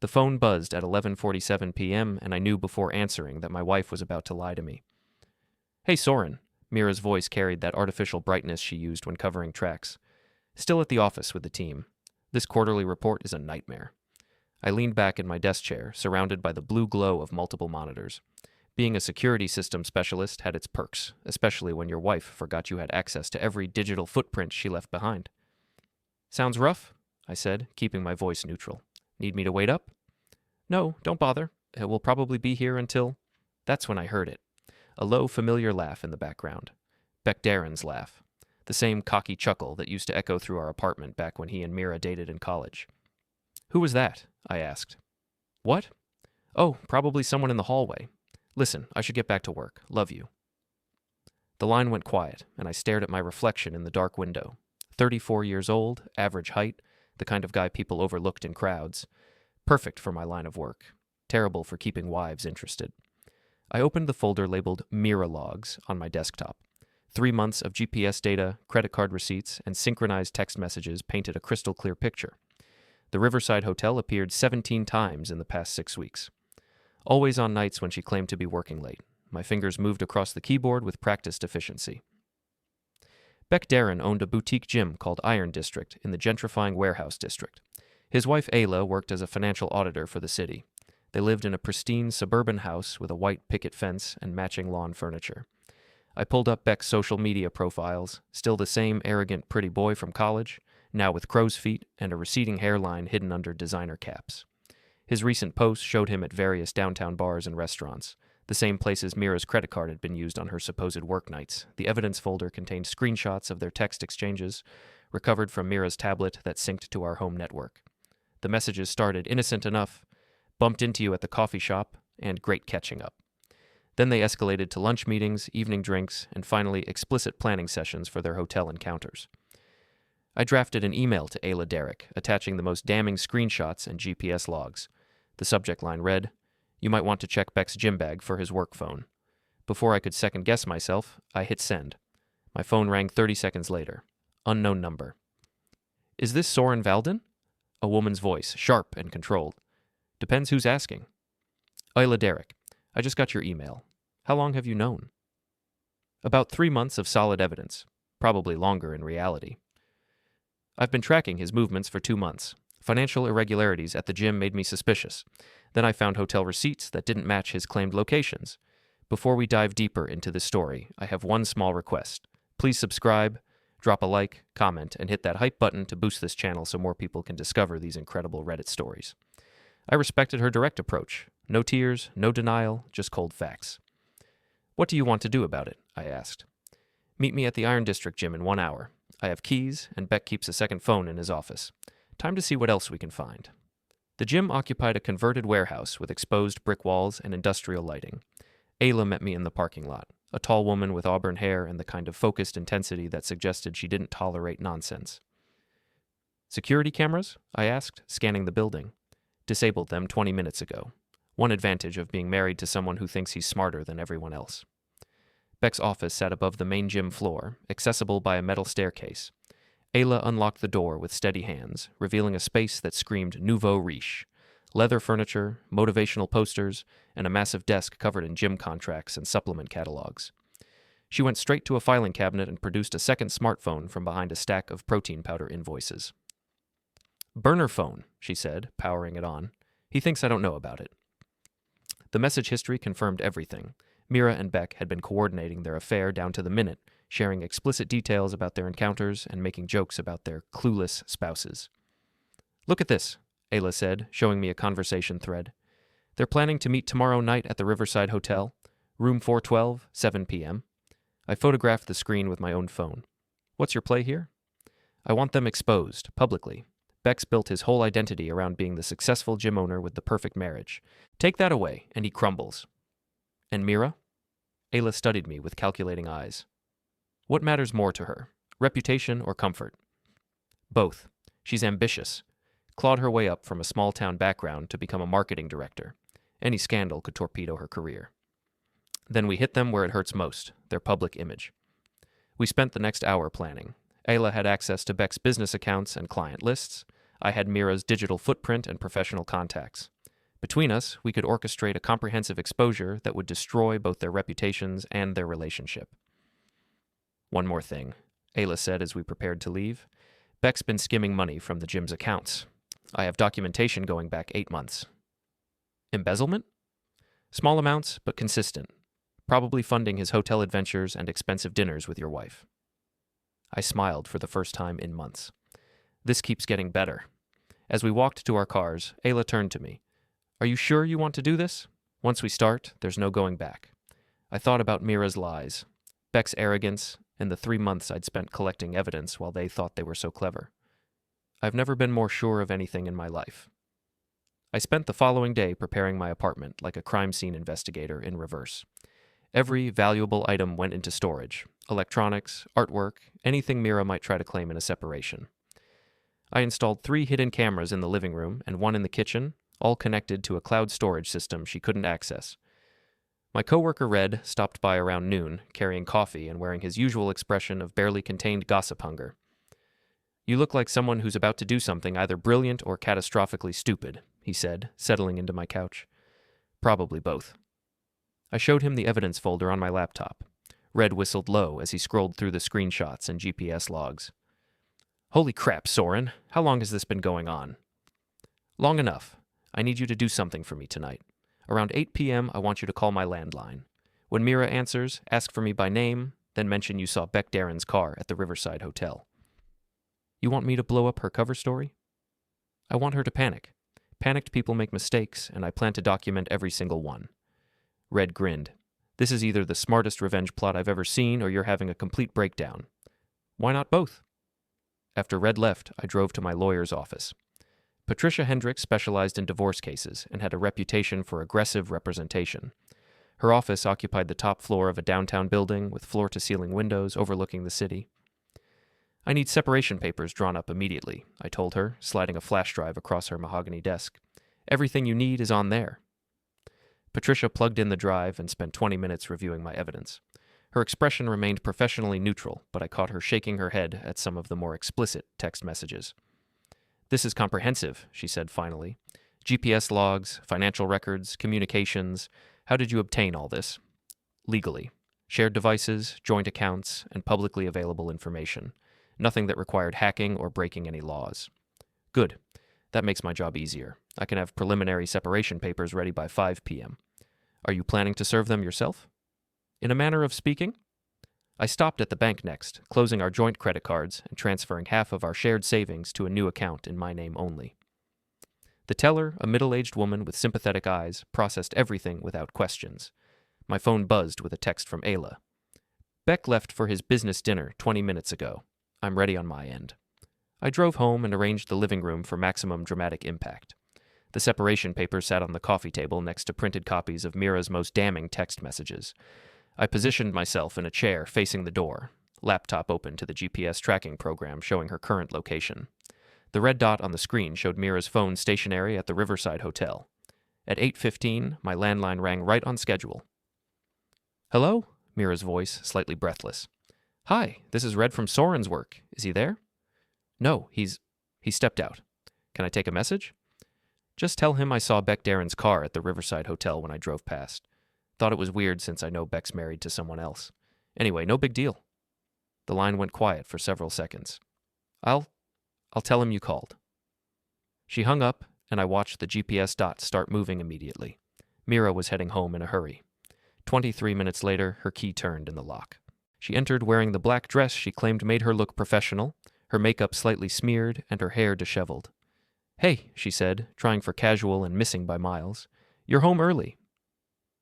The phone buzzed at 11:47 p.m., and I knew before answering that my wife was about to lie to me. "Hey, Soren." Mira's voice carried that artificial brightness she used when covering tracks. "Still at the office with the team. This quarterly report is a nightmare." I leaned back in my desk chair, surrounded by the blue glow of multiple monitors. Being a security system specialist had its perks, especially when your wife forgot you had access to every digital footprint she left behind. "Sounds rough," I said, keeping my voice neutral. "Need me to wait up?" "No, don't bother. It will probably be here until—" That's when I heard it. A low, familiar laugh in the background. Beck Derron's laugh. The same cocky chuckle that used to echo through our apartment back when he and Mira dated in college. "Who was that?" I asked. "What? Oh, probably someone in the hallway. Listen, I should get back to work. Love you." The line went quiet, and I stared at my reflection in the dark window. 34 years old, average height, the kind of guy people overlooked in crowds. Perfect for my line of work. Terrible for keeping wives interested. I opened the folder labeled Mira Logs on my desktop. 3 months of GPS data, credit card receipts, and synchronized text messages painted a crystal clear picture. The Riverside Hotel appeared 17 times in the past 6 weeks. Always on nights when she claimed to be working late. My fingers moved across the keyboard with practiced efficiency. Beck Derron owned a boutique gym called Iron District in the gentrifying warehouse district. His wife Ayla worked as a financial auditor for the city. They lived in a pristine suburban house with a white picket fence and matching lawn furniture. I pulled up Beck's social media profiles, still the same arrogant pretty boy from college, now with crow's feet and a receding hairline hidden under designer caps. His recent posts showed him at various downtown bars and restaurants, the same places Mira's credit card had been used on her supposed work nights. The evidence folder contained screenshots of their text exchanges, recovered from Mira's tablet that synced to our home network. The messages started innocent enough, "bumped into you at the coffee shop," and "great catching up." Then they escalated to lunch meetings, evening drinks, and finally explicit planning sessions for their hotel encounters. I drafted an email to Ayla Derrick, attaching the most damning screenshots and GPS logs. The subject line read, "You might want to check Beck's gym bag for his work phone." Before I could second-guess myself, I hit send. My phone rang 30 seconds later. Unknown number. "Is this Soren Valden?" A woman's voice, sharp and controlled. "Depends who's asking." "Ayla Derrick, I just got your email. How long have you known?" "About 3 months of solid evidence. Probably longer in reality." "I've been tracking his movements for 2 months. Financial irregularities at the gym made me suspicious. Then I found hotel receipts that didn't match his claimed locations. Before we dive deeper into this story, I have one small request. Please subscribe, drop a like, comment, and hit that hype button to boost this channel so more people can discover these incredible Reddit stories." I respected her direct approach. No tears, no denial, just cold facts. "What do you want to do about it?" I asked. "Meet me at the Iron District gym in 1 hour. I have keys, and Beck keeps a second phone in his office. Time to see what else we can find." The gym occupied a converted warehouse with exposed brick walls and industrial lighting. Ayla met me in the parking lot, a tall woman with auburn hair and the kind of focused intensity that suggested she didn't tolerate nonsense. "Security cameras?" I asked, scanning the building. "Disabled them 20 minutes ago. One advantage of being married to someone who thinks he's smarter than everyone else." Beck's office sat above the main gym floor, accessible by a metal staircase. Ayla unlocked the door with steady hands, revealing a space that screamed nouveau riche. Leather furniture, motivational posters, and a massive desk covered in gym contracts and supplement catalogs. She went straight to a filing cabinet and produced a second smartphone from behind a stack of protein powder invoices. "Burner phone," she said, powering it on. "He thinks I don't know about it." The message history confirmed everything. Mira and Beck had been coordinating their affair down to the minute, sharing explicit details about their encounters and making jokes about their clueless spouses. "Look at this," Ayla said, showing me a conversation thread. "They're planning to meet tomorrow night at the Riverside Hotel, room 412, 7 p.m. I photographed the screen with my own phone. "What's your play here?" "I want them exposed, publicly. Beck's built his whole identity around being the successful gym owner with the perfect marriage. Take that away, and he crumbles." "And Mira?" Ayla studied me with calculating eyes. "What matters more to her, reputation or comfort?" "Both. She's ambitious. Clawed her way up from a small-town background to become a marketing director. Any scandal could torpedo her career." Then we hit them where it hurts most, their public image. We spent the next hour planning. Ayla had access to Beck's business accounts and client lists. I had Mira's digital footprint and professional contacts. Between us, we could orchestrate a comprehensive exposure that would destroy both their reputations and their relationship. One more thing, Ayla said as we prepared to leave. Beck's been skimming money from the gym's accounts. I have documentation going back 8 months. Embezzlement? Small amounts, but consistent. Probably funding his hotel adventures and expensive dinners with your wife. I smiled for the first time in months. This keeps getting better. As we walked to our cars, Ayla turned to me. Are you sure you want to do this? Once we start, there's no going back. I thought about Mira's lies, Beck's arrogance, and the 3 months I'd spent collecting evidence while they thought they were so clever. I've never been more sure of anything in my life. I spent the following day preparing my apartment like a crime scene investigator in reverse. Every valuable item went into storage: electronics, artwork, anything Mira might try to claim in a separation. I installed 3 hidden cameras in the living room and 1 in the kitchen, all connected to a cloud storage system she couldn't access. My coworker Red stopped by around noon, carrying coffee and wearing his usual expression of barely contained gossip hunger. You look like someone who's about to do something either brilliant or catastrophically stupid, he said, settling into my couch. Probably both. I showed him the evidence folder on my laptop. Red whistled low as he scrolled through the screenshots and GPS logs. Holy crap, Soren. How long has this been going on? Long enough. I need you to do something for me tonight. Around 8 p.m., I want you to call my landline. When Mira answers, ask for me by name, then mention you saw Beck Derron's car at the Riverside Hotel. You want me to blow up her cover story? I want her to panic. Panicked people make mistakes, and I plan to document every single one. Red grinned. This is either the smartest revenge plot I've ever seen, or you're having a complete breakdown. Why not both? After Red left, I drove to my lawyer's office. Patricia Hendricks specialized in divorce cases and had a reputation for aggressive representation. Her office occupied the top floor of a downtown building with floor-to-ceiling windows overlooking the city. I need separation papers drawn up immediately, I told her, sliding a flash drive across her mahogany desk. Everything you need is on there. Patricia plugged in the drive and spent 20 minutes reviewing my evidence. Her expression remained professionally neutral, but I caught her shaking her head at some of the more explicit text messages. This is comprehensive, she said finally. GPS logs, financial records, communications. How did you obtain all this? Legally. Shared devices, joint accounts, and publicly available information. Nothing that required hacking or breaking any laws. Good. That makes my job easier. I can have preliminary separation papers ready by 5 p.m. Are you planning to serve them yourself? In a manner of speaking? I stopped at the bank next, closing our joint credit cards and transferring half of our shared savings to a new account in my name only. The teller, a middle-aged woman with sympathetic eyes, processed everything without questions. My phone buzzed with a text from Ayla. Beck left for his business dinner 20 minutes ago. I'm ready on my end. I drove home and arranged the living room for maximum dramatic impact. The separation papers sat on the coffee table next to printed copies of Mira's most damning text messages. I positioned myself in a chair facing the door, laptop open to the GPS tracking program showing her current location. The red dot on the screen showed Mira's phone stationary at the Riverside Hotel. At 8:15, my landline rang right on schedule. Hello? Mira's voice, slightly breathless. Hi, this is Red from Soren's work. Is he there? No, he stepped out. Can I take a message? Just tell him I saw Beck Derron's car at the Riverside Hotel when I drove past. Thought it was weird since I know Beck's married to someone else. Anyway, no big deal. The line went quiet for several seconds. I'll tell him you called. She hung up, and I watched the GPS dot start moving immediately. Mira was heading home in a hurry. 23 minutes later, her key turned in the lock. She entered wearing the black dress she claimed made her look professional, her makeup slightly smeared and her hair disheveled. Hey, she said, trying for casual and missing by miles. You're home early.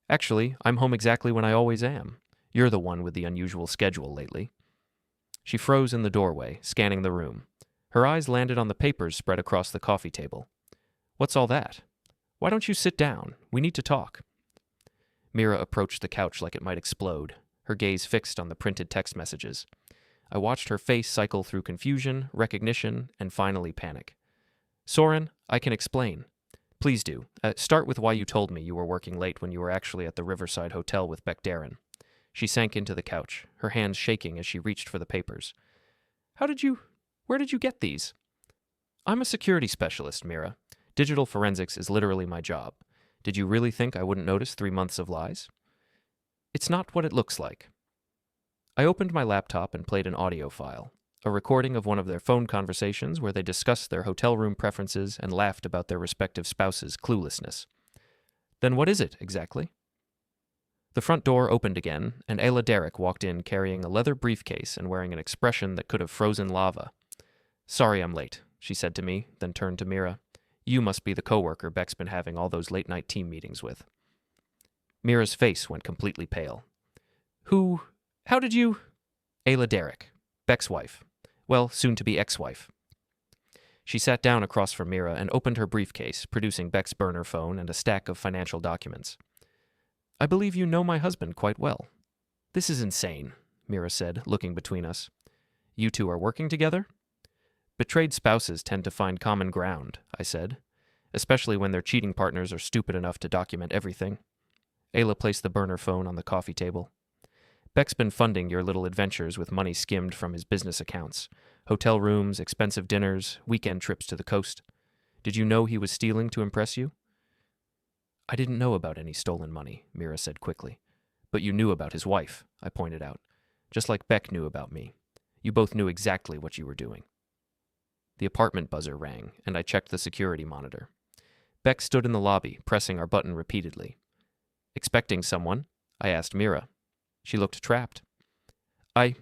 Actually, I'm home exactly when I always am. You're the one with the unusual schedule lately. She froze in the doorway, scanning the room. Her eyes landed on the papers spread across the coffee table. What's all that? Why don't you sit down? We need to talk. Mira approached the couch like it might explode, her gaze fixed on the printed text messages. I watched her face cycle through confusion, recognition, and finally panic. Soren, I can explain. Please do. Start with why you told me you were working late when you were actually at the Riverside Hotel with Beck Derron. She sank into the couch, her hands shaking as she reached for the papers. Where did you get these? I'm a security specialist, Mira. Digital forensics is literally my job. Did you really think I wouldn't notice 3 months of lies? It's not what it looks like. I opened my laptop and played an audio file, a recording of one of their phone conversations where they discussed their hotel room preferences and laughed about their respective spouses' cluelessness. Then what is it, exactly? The front door opened again, and Ayla Derrick walked in carrying a leather briefcase and wearing an expression that could have frozen lava. Sorry I'm late, she said to me, then turned to Mira. You must be the coworker Beck's been having all those late-night team meetings with. Mira's face went completely pale. How did you? Ayla Derrick, Beck's wife. Well, soon-to-be ex-wife. She sat down across from Mira and opened her briefcase, producing Beck's burner phone and a stack of financial documents. I believe you know my husband quite well. This is insane, Mira said, looking between us. You two are working together? Betrayed spouses tend to find common ground, I said, especially when their cheating partners are stupid enough to document everything. Ayla placed the burner phone on the coffee table. Beck's been funding your little adventures with money skimmed from his business accounts. Hotel rooms, expensive dinners, weekend trips to the coast. Did you know he was stealing to impress you? I didn't know about any stolen money, Mira said quickly. But you knew about his wife, I pointed out. Just like Beck knew about me. You both knew exactly what you were doing. The apartment buzzer rang, and I checked the security monitor. Beck stood in the lobby, pressing our button repeatedly. Expecting someone? I asked Mira. She looked trapped. I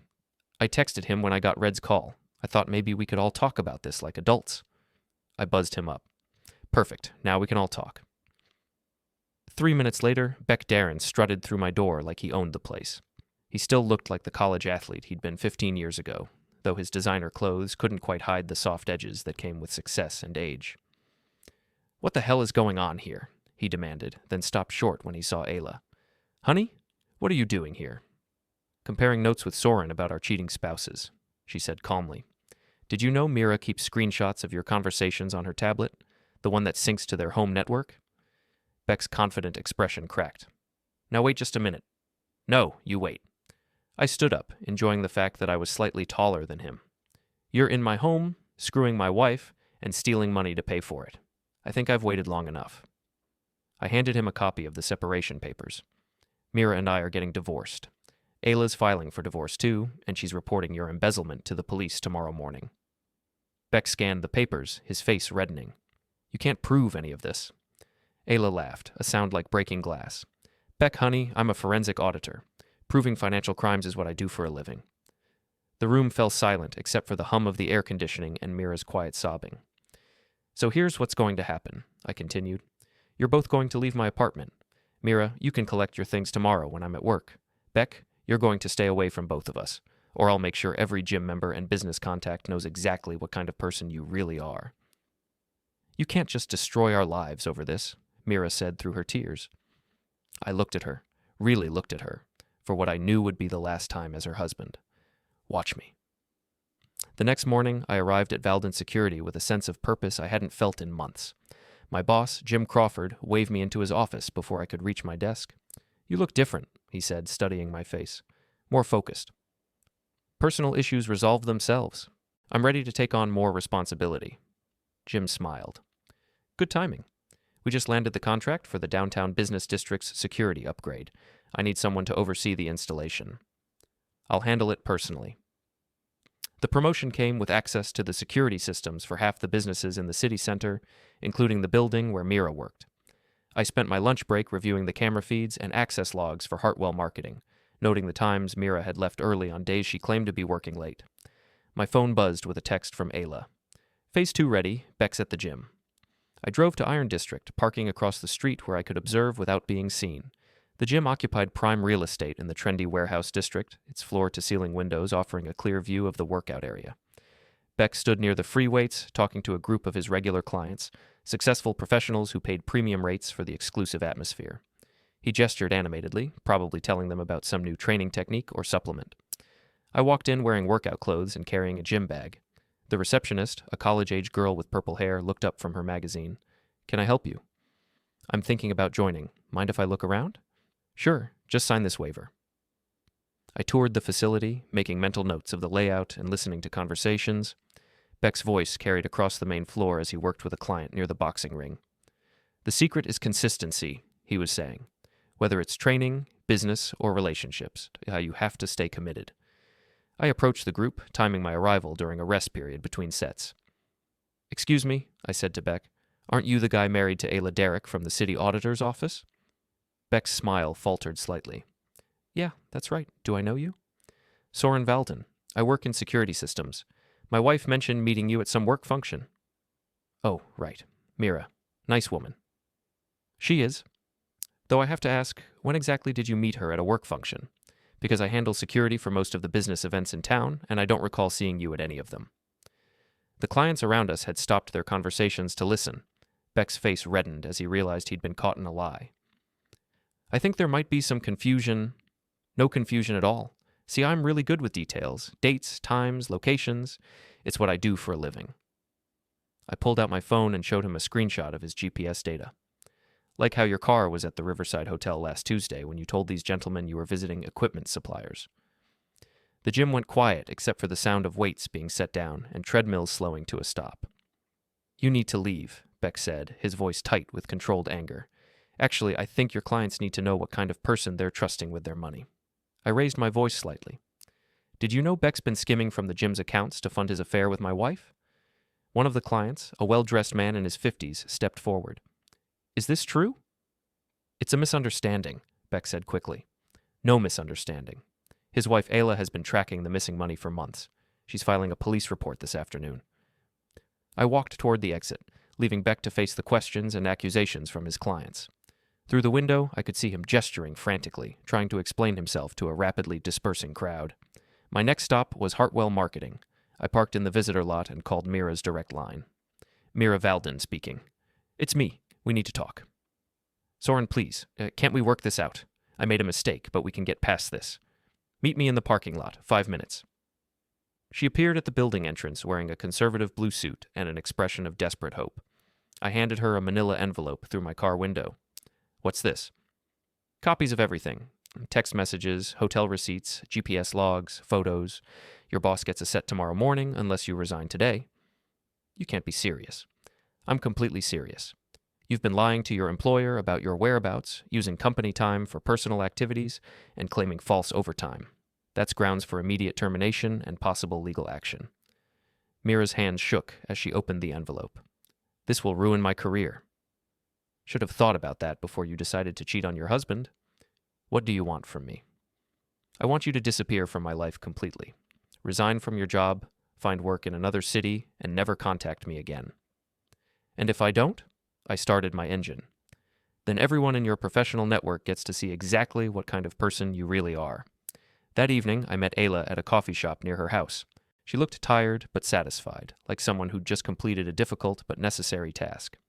texted him when I got Red's call. I thought maybe we could all talk about this like adults. I buzzed him up. Perfect. Now we can all talk. 3 minutes later, Beck Derron strutted through my door like he owned the place. He still looked like the college athlete he'd been 15 years ago, though his designer clothes couldn't quite hide the soft edges that came with success and age. What the hell is going on here? He demanded, then stopped short when he saw Ayla. Honey, what are you doing here? Comparing notes with Soren about our cheating spouses, she said calmly. Did you know Mira keeps screenshots of your conversations on her tablet, the one that syncs to their home network? Beck's confident expression cracked. Now wait just a minute. No, you wait. I stood up, enjoying the fact that I was slightly taller than him. You're in my home, screwing my wife, and stealing money to pay for it. I think I've waited long enough. I handed him a copy of the separation papers. Mira and I are getting divorced. Ayla's filing for divorce too, and she's reporting your embezzlement to the police tomorrow morning. Beck scanned the papers, his face reddening. You can't prove any of this. Ayla laughed, a sound like breaking glass. Beck, honey, I'm a forensic auditor. Proving financial crimes is what I do for a living. The room fell silent except for the hum of the air conditioning and Mira's quiet sobbing. So here's what's going to happen, I continued. You're both going to leave my apartment. Mira, you can collect your things tomorrow when I'm at work. Beck, you're going to stay away from both of us, or I'll make sure every gym member and business contact knows exactly what kind of person you really are. You can't just destroy our lives over this, Mira said through her tears. I looked at her, really looked at her, for what I knew would be the last time as her husband. Watch me. The next morning, I arrived at Valden Security with a sense of purpose I hadn't felt in months. My boss, Jim Crawford, waved me into his office before I could reach my desk. You look different, he said, studying my face. More focused. Personal issues resolve themselves. I'm ready to take on more responsibility. Jim smiled. Good timing. We just landed the contract for the downtown business district's security upgrade. I need someone to oversee the installation. I'll handle it personally. The promotion came with access to the security systems for half the businesses in the city center, including the building where Mira worked. I spent my lunch break reviewing the camera feeds and access logs for Hartwell Marketing, noting the times Mira had left early on days she claimed to be working late. My phone buzzed with a text from Ayla. Phase 2 ready, Beck's at the gym. I drove to Iron District, parking across the street where I could observe without being seen. The gym occupied prime real estate in the trendy warehouse district, its floor-to-ceiling windows offering a clear view of the workout area. Beck stood near the free weights, talking to a group of his regular clients, successful professionals who paid premium rates for the exclusive atmosphere. He gestured animatedly, probably telling them about some new training technique or supplement. I walked in wearing workout clothes and carrying a gym bag. The receptionist, a college-age girl with purple hair, looked up from her magazine. Can I help you? I'm thinking about joining. Mind if I look around? Sure, just sign this waiver. I toured the facility, making mental notes of the layout and listening to conversations. Beck's voice carried across the main floor as he worked with a client near the boxing ring. The secret is consistency, he was saying. Whether it's training, business, or relationships, you have to stay committed. I approached the group, timing my arrival during a rest period between sets. "Excuse me," I said to Beck. "Aren't you the guy married to Ayla Derrick from the city auditor's office?" Beck's smile faltered slightly. "Yeah, that's right. Do I know you?" "Soren Valden. I work in security systems. My wife mentioned meeting you at some work function." "Oh, right. Mira. Nice woman." "She is. Though I have to ask, when exactly did you meet her at a work function? Because I handle security for most of the business events in town, and I don't recall seeing you at any of them." The clients around us had stopped their conversations to listen. Beck's face reddened as he realized he'd been caught in a lie. "I think there might be some confusion." "No confusion at all. See, I'm really good with details. Dates, times, locations. It's what I do for a living." I pulled out my phone and showed him a screenshot of his GPS data. "Like how your car was at the Riverside Hotel last Tuesday when you told these gentlemen you were visiting equipment suppliers." The gym went quiet except for the sound of weights being set down and treadmills slowing to a stop. "You need to leave," Beck said, his voice tight with controlled anger. "Actually, I think your clients need to know what kind of person they're trusting with their money." I raised my voice slightly. "Did you know Beck's been skimming from the gym's accounts to fund his affair with my wife?" One of the clients, a well-dressed man in his 50s, stepped forward. "Is this true?" "It's a misunderstanding," Beck said quickly. "No misunderstanding. His wife Ayla has been tracking the missing money for months. She's filing a police report this afternoon." I walked toward the exit, leaving Beck to face the questions and accusations from his clients. Through the window, I could see him gesturing frantically, trying to explain himself to a rapidly dispersing crowd. My next stop was Hartwell Marketing. I parked in the visitor lot and called Mira's direct line. "Mira Valden speaking. It's me. We need to talk." "Soren, please, can't we work this out? I made a mistake, but we can get past this. Meet me in the parking lot, 5 minutes." She appeared at the building entrance wearing a conservative blue suit and an expression of desperate hope. I handed her a manila envelope through my car window. "What's this?" "Copies of everything. Text messages, hotel receipts, GPS logs, photos. Your boss gets a set tomorrow morning unless you resign today." "You can't be serious." "I'm completely serious. You've been lying to your employer about your whereabouts, using company time for personal activities, and claiming false overtime. That's grounds for immediate termination and possible legal action." Mira's hands shook as she opened the envelope. "This will ruin my career." "Should have thought about that before you decided to cheat on your husband. What do you want from me?" "I want you to disappear from my life completely. Resign from your job, find work in another city, and never contact me again." "And if I don't?" I started my engine. "Then everyone in your professional network gets to see exactly what kind of person you really are." That evening, I met Ayla at a coffee shop near her house. She looked tired but satisfied, like someone who'd just completed a difficult but necessary task.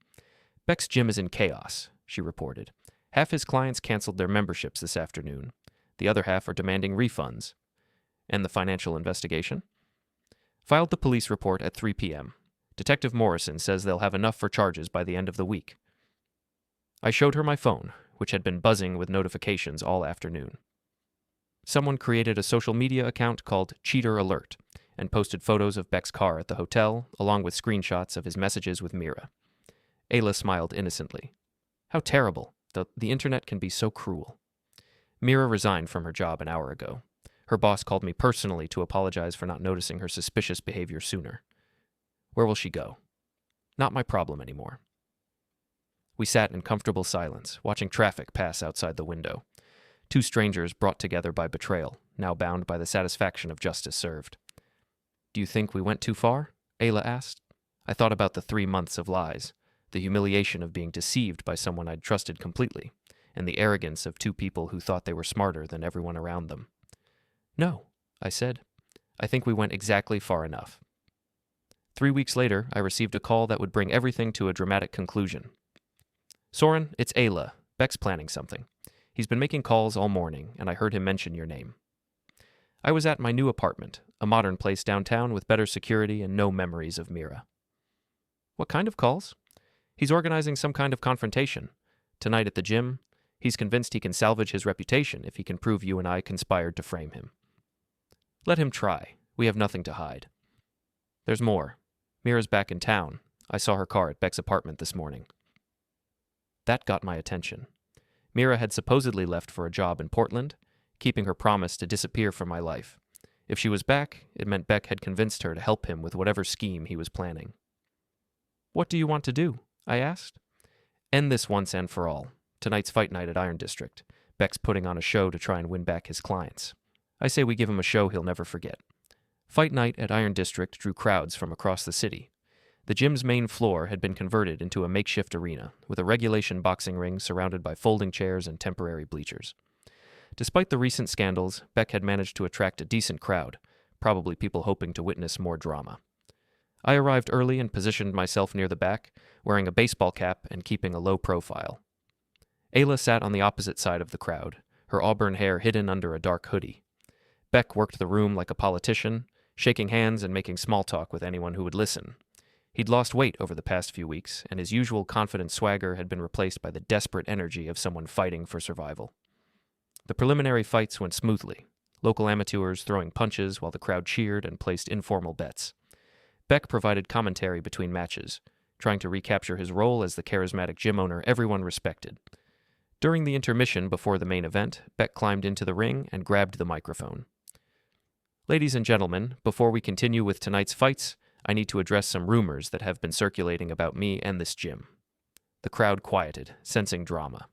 "Beck's gym is in chaos," she reported. "Half his clients canceled their memberships this afternoon. The other half are demanding refunds." "And the financial investigation?" "Filed the police report at 3 p.m. Detective Morrison says they'll have enough for charges by the end of the week." I showed her my phone, which had been buzzing with notifications all afternoon. Someone created a social media account called Cheater Alert and posted photos of Beck's car at the hotel, along with screenshots of his messages with Mira. Ayla smiled innocently. "How terrible. The internet can be so cruel." Mira resigned from her job an hour ago. Her boss called me personally to apologize for not noticing her suspicious behavior sooner. "Where will she go?" "Not my problem anymore." We sat in comfortable silence, watching traffic pass outside the window. Two strangers brought together by betrayal, now bound by the satisfaction of justice served. "Do you think we went too far?" Ayla asked. I thought about the 3 months of lies, the humiliation of being deceived by someone I'd trusted completely, and the arrogance of two people who thought they were smarter than everyone around them. "No," I said. "I think we went exactly far enough." 3 weeks later, I received a call that would bring everything to a dramatic conclusion. "Soren, it's Ayla. Beck's planning something. He's been making calls all morning, and I heard him mention your name." I was at my new apartment, a modern place downtown with better security and no memories of Mira. "What kind of calls?" "He's organizing some kind of confrontation. Tonight at the gym, he's convinced he can salvage his reputation if he can prove you and I conspired to frame him." "Let him try. We have nothing to hide." "There's more. Mira's back in town. I saw her car at Beck's apartment this morning. That got my attention. Mira had supposedly left for a job in Portland, keeping her promise to disappear from my life. If she was back, it meant Beck had convinced her to help him with whatever scheme he was planning. "What do you want to do?" I asked. "End this once and for all. Tonight's fight night at Iron District. Beck's putting on a show to try and win back his clients. I say we give him a show he'll never forget." Fight night at Iron District drew crowds from across the city. The gym's main floor had been converted into a makeshift arena, with a regulation boxing ring surrounded by folding chairs and temporary bleachers. Despite the recent scandals, Beck had managed to attract a decent crowd, probably people hoping to witness more drama. I arrived early and positioned myself near the back, wearing a baseball cap and keeping a low profile. Ayla sat on the opposite side of the crowd, her auburn hair hidden under a dark hoodie. Beck worked the room like a politician, shaking hands and making small talk with anyone who would listen. He'd lost weight over the past few weeks, and his usual confident swagger had been replaced by the desperate energy of someone fighting for survival. The preliminary fights went smoothly, local amateurs throwing punches while the crowd cheered and placed informal bets. Beck provided commentary between matches, trying to recapture his role as the charismatic gym owner everyone respected. During the intermission before the main event, Beck climbed into the ring and grabbed the microphone. "Ladies and gentlemen, before we continue with tonight's fights, I need to address some rumors that have been circulating about me and this gym." The crowd quieted, sensing drama.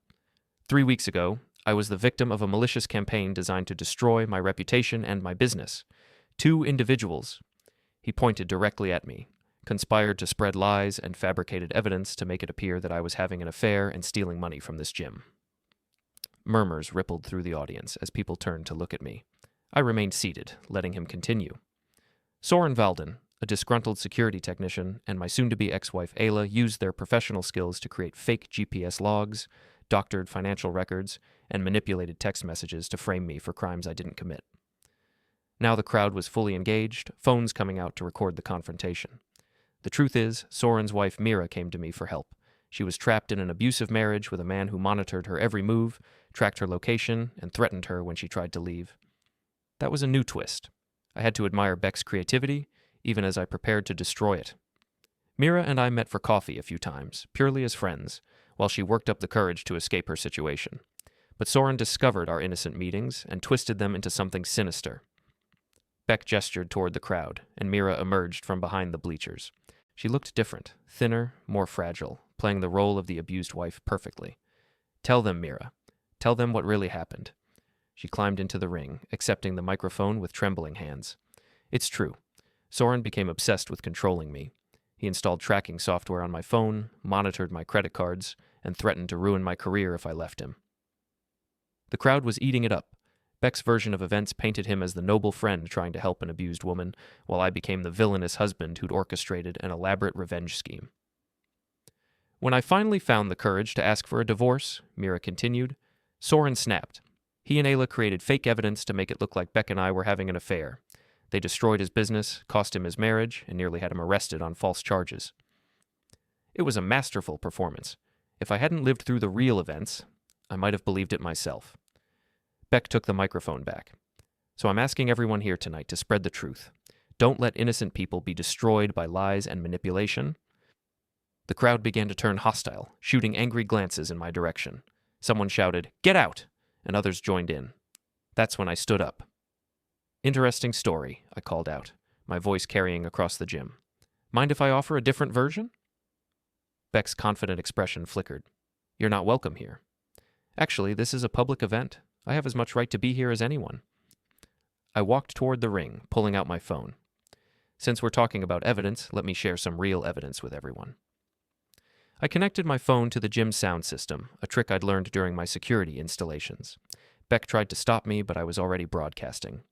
3 weeks ago, I was the victim of a malicious campaign designed to destroy my reputation and my business. 2 individuals, he pointed directly at me, conspired to spread lies and fabricated evidence to make it appear that I was having an affair and stealing money from this gym. Murmurs rippled through the audience as people turned to look at me. I remained seated, letting him continue. Soren Valden, a disgruntled security technician, and my soon-to-be ex-wife Ayla used their professional skills to create fake GPS logs, doctored financial records, and manipulated text messages to frame me for crimes I didn't commit. Now the crowd was fully engaged, phones coming out to record the confrontation. The truth is, Soren's wife Mira came to me for help. She was trapped in an abusive marriage with a man who monitored her every move, tracked her location, and threatened her when she tried to leave. That was a new twist. I had to admire Beck's creativity, even as I prepared to destroy it. Mira and I met for coffee a few times, purely as friends, while she worked up the courage to escape her situation. But Soren discovered our innocent meetings and twisted them into something sinister. Beck gestured toward the crowd, and Mira emerged from behind the bleachers. She looked different, thinner, more fragile, playing the role of the abused wife perfectly. "Tell them, Mira. Tell them what really happened." She climbed into the ring, accepting the microphone with trembling hands. "It's true. Soren became obsessed with controlling me. He installed tracking software on my phone, monitored my credit cards, and threatened to ruin my career if I left him." The crowd was eating it up. Beck's version of events painted him as the noble friend trying to help an abused woman, while I became the villainous husband who'd orchestrated an elaborate revenge scheme. "When I finally found the courage to ask for a divorce," Mira continued, "Soren snapped. He and Ayla created fake evidence to make it look like Beck and I were having an affair. They destroyed his business, cost him his marriage, and nearly had him arrested on false charges. It was a masterful performance. If I hadn't lived through the real events, I might have believed it myself." Beck took the microphone back. "So I'm asking everyone here tonight to spread the truth. Don't let innocent people be destroyed by lies and manipulation." The crowd began to turn hostile, shooting angry glances in my direction. Someone shouted, "Get out!" and others joined in. That's when I stood up. "Interesting story," I called out, my voice carrying across the gym. "Mind if I offer a different version?" Beck's confident expression flickered. "You're not welcome here." "Actually, this is a public event. I have as much right to be here as anyone." I walked toward the ring, pulling out my phone. Since we're talking about evidence, let me share some real evidence with everyone. I connected my phone to the gym sound system, a trick I'd learned during my security installations. Beck tried to stop me, but I was already broadcasting.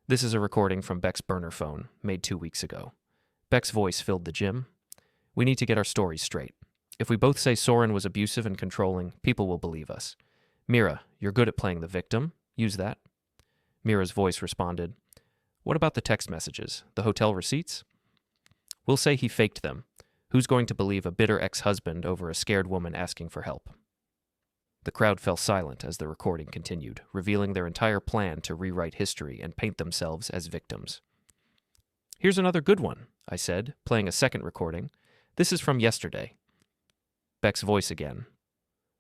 This is a recording from Beck's burner phone, made 2 weeks ago. Beck's voice filled the gym. "We need to get our stories straight. If we both say Soren was abusive and controlling, people will believe us. Mira, you're good at playing the victim. Use that." Mira's voice responded, "What about the text messages, the hotel receipts?" "We'll say he faked them. Who's going to believe a bitter ex-husband over a scared woman asking for help?" The crowd fell silent as the recording continued, revealing their entire plan to rewrite history and paint themselves as victims. Here's another good one, I said, playing a second recording. This is from yesterday. Beck's voice again.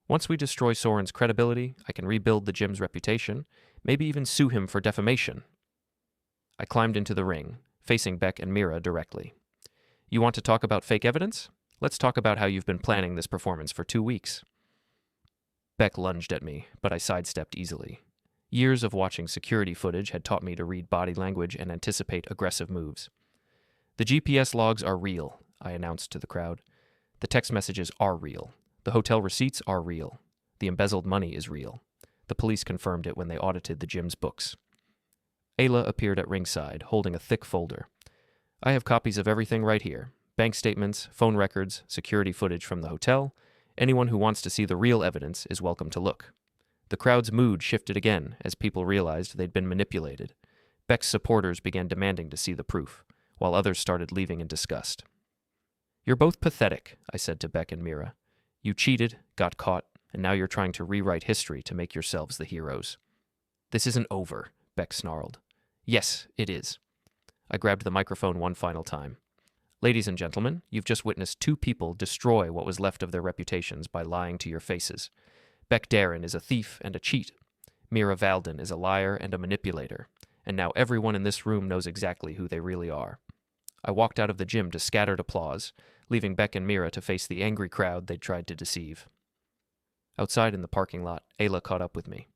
Once we destroy Soren's credibility, I can rebuild the gym's reputation, maybe even sue him for defamation. I climbed into the ring, facing Beck and Mira directly. You want to talk about fake evidence? Let's talk about how you've been planning this performance for 2 weeks. Beck lunged at me, but I sidestepped easily. Years of watching security footage had taught me to read body language and anticipate aggressive moves. The GPS logs are real, I announced to the crowd. The text messages are real. The hotel receipts are real. The embezzled money is real. The police confirmed it when they audited the gym's books. Ayla appeared at ringside, holding a thick folder. I have copies of everything right here. Bank statements, phone records, security footage from the hotel. Anyone who wants to see the real evidence is welcome to look. The crowd's mood shifted again as people realized they'd been manipulated. Beck's supporters began demanding to see the proof, while others started leaving in disgust. You're both pathetic, I said to Beck and Mira. You cheated, got caught, and now you're trying to rewrite history to make yourselves the heroes. This isn't over, Beck snarled. Yes, it is. I grabbed the microphone one final time. Ladies and gentlemen, you've just witnessed 2 people destroy what was left of their reputations by lying to your faces. Beck Derron is a thief and a cheat. Mira Valden is a liar and a manipulator. And now everyone in this room knows exactly who they really are. I walked out of the gym to scattered applause, leaving Beck and Mira to face the angry crowd they'd tried to deceive. Outside in the parking lot, Ayla caught up with me.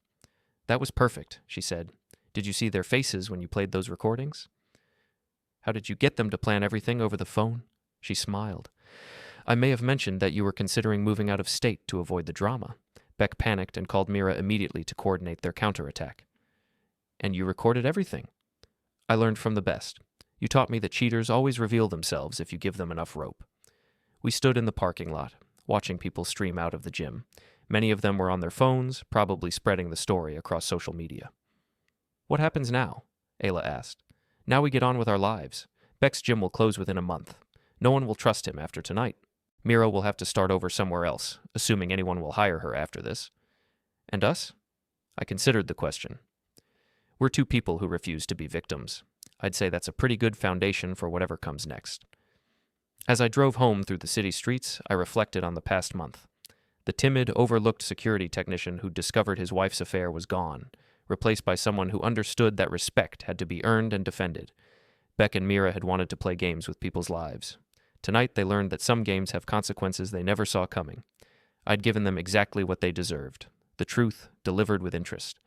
That was perfect, she said. Did you see their faces when you played those recordings? How did you get them to plan everything over the phone? She smiled. I may have mentioned that you were considering moving out of state to avoid the drama. Beck panicked and called Mira immediately to coordinate their counterattack. And you recorded everything. I learned from the best. You taught me that cheaters always reveal themselves if you give them enough rope. We stood in the parking lot, watching people stream out of the gym. Many of them were on their phones, probably spreading the story across social media. What happens now? Ayla asked. Now we get on with our lives. Beck's gym will close within a month. No one will trust him after tonight. Mira will have to start over somewhere else, assuming anyone will hire her after this. And us? I considered the question. We're 2 people who refuse to be victims. I'd say that's a pretty good foundation for whatever comes next. As I drove home through the city streets, I reflected on the past month. The timid, overlooked security technician who discovered his wife's affair was gone, replaced by someone who understood that respect had to be earned and defended. Beck and Mira had wanted to play games with people's lives. Tonight they learned that some games have consequences they never saw coming. I'd given them exactly what they deserved, the truth delivered with interest.